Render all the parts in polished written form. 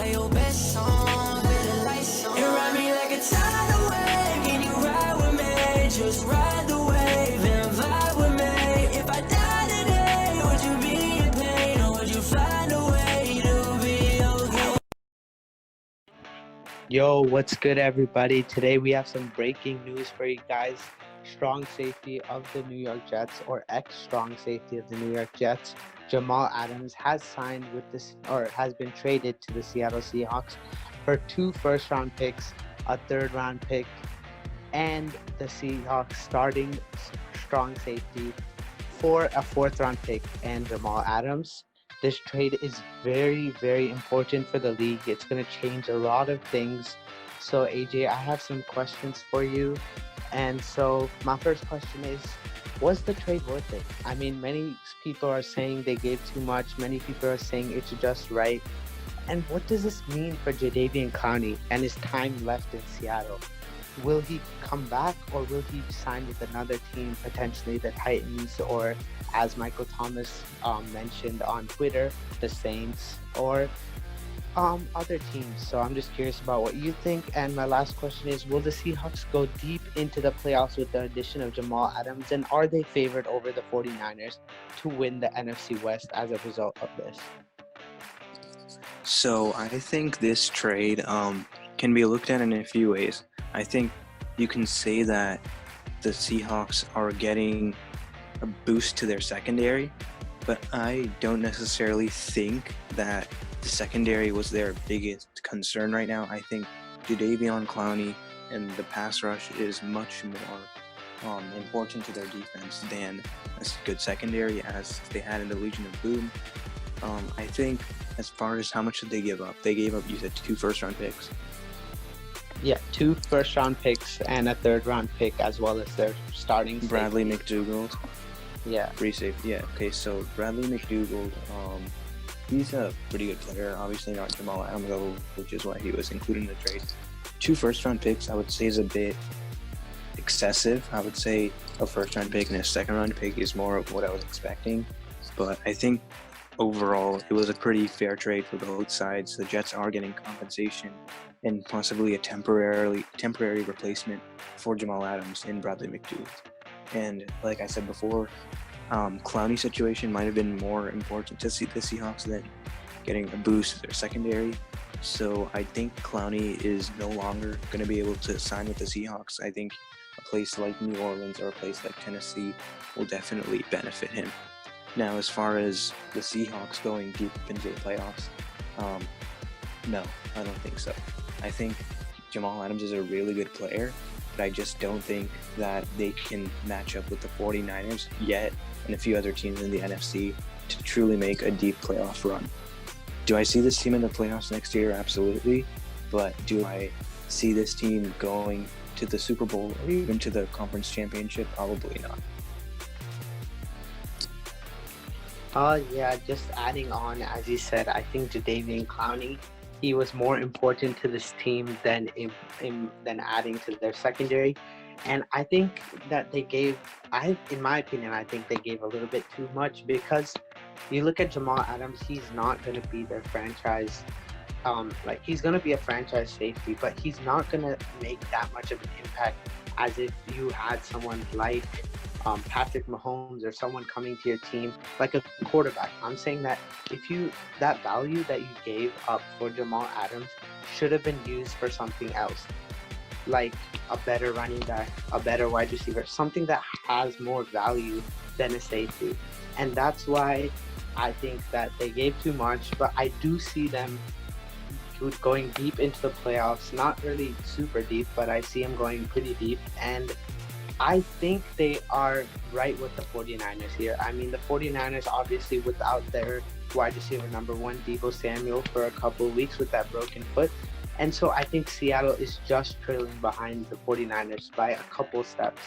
Play your best song, with the lights on. You ride me like a tidal wave. Can you ride with me? Just ride the wave and vibe with me. If I die today, would you be in pain, or would you find a way to be okay? Yo, what's good, everybody? Today we have some breaking news for you guys. Strong safety of the New York Jets, or ex-strong safety of the New York Jets, Jamal Adams has signed with this, or has been traded to the Seattle Seahawks for 2 first-round picks, a third-round pick, and the Seahawks starting strong safety for a 4th-round pick and Jamal Adams. This trade is very, very important for the league. It's going to change a lot of things. So, AJ, I have some questions for you. And so my first question is, was the trade worth it? I mean, many people are saying they gave too much. Many people are saying it's just right. And what does this mean for Jadeveon Clowney and his time left in Seattle? Will he come back, or will he sign with another team, potentially the Titans, or as Michael Thomas mentioned on Twitter, the Saints, or other teams? So I'm just curious about what you think. And my last question is, will the Seahawks go deep into the playoffs with the addition of Jamal Adams, and are they favored over the 49ers to win the NFC West as a result of this? So I think this trade can be looked at in a few ways. I think you can say that the Seahawks are getting a boost to their secondary, but I don't necessarily think that the secondary was their biggest concern right now. I think Jadeveon Clowney and the pass rush is much more important to their defense than a good secondary, as they had in the Legion of Boom. I think as far as how much did they give up? They gave up, you said, 2 first-round picks. Yeah, 2 first-round picks and a third-round pick, as well as their starting Bradley safety. McDougald. Yeah. Free safety. Yeah. Okay. So Bradley McDougald, he's a pretty good player. Obviously not Jamal Adams level, which is why he was included in the trade. 2 first-round picks, I would say, is a bit excessive. I would say a first-round pick and a second-round pick is more of what I was expecting. But I think overall it was a pretty fair trade for both sides. The Jets are getting compensation and possibly a temporary replacement for Jamal Adams in Bradley McDougald. And like I said before, Clowney's situation might have been more important to the Seahawks than getting a boost to their secondary. So I think Clowney is no longer going to be able to sign with the Seahawks. I think a place like New Orleans or a place like Tennessee will definitely benefit him. Now, as far as the Seahawks going deep into the playoffs, no, I don't think so. I think Jamal Adams is a really good player, but I just don't think that they can match up with the 49ers yet and a few other teams in the NFC to truly make a deep playoff run. Do I see this team in the playoffs next year? Absolutely. But do I see this team going to the Super Bowl or even to the conference championship? Probably not. Yeah, just adding on, as you said, I think Jadeveon Clowney, he was more important to this team than adding to their secondary. And I think that they gave, in my opinion, I think they gave a little bit too much, because you look at Jamal Adams, he's not going to be their franchise. He's going to be a franchise safety, but he's not going to make that much of an impact as if you had someone like Patrick Mahomes or someone coming to your team like a quarterback. I'm saying that that value that you gave up for Jamal Adams should have been used for something else, like a better running back, a better wide receiver, something that has more value than a safety. And that's why I think that they gave too much, but I do see them going deep into the playoffs. Not really super deep, but I see them going pretty deep. And I think they are right with the 49ers here. I mean, the 49ers, obviously, without their wide receiver number 1, Deebo Samuel, for a couple of weeks with that broken foot. And so I think Seattle is just trailing behind the 49ers by a couple steps.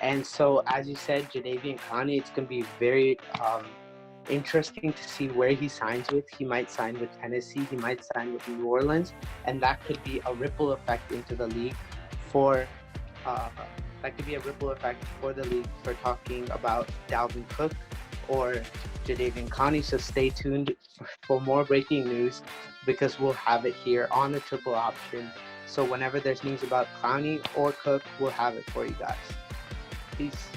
And so, as you said, Jadeveon Clowney, it's going to be very interesting to see where he signs with. He might sign with Tennessee. He might sign with New Orleans. And that could be a ripple effect into the league for talking about Dalvin Cook or Jadeveon Clowney. So stay tuned for more breaking news because we'll have it here on the Triple Option. So whenever there's news about Clowney or Cook, we'll have it for you guys. Peace.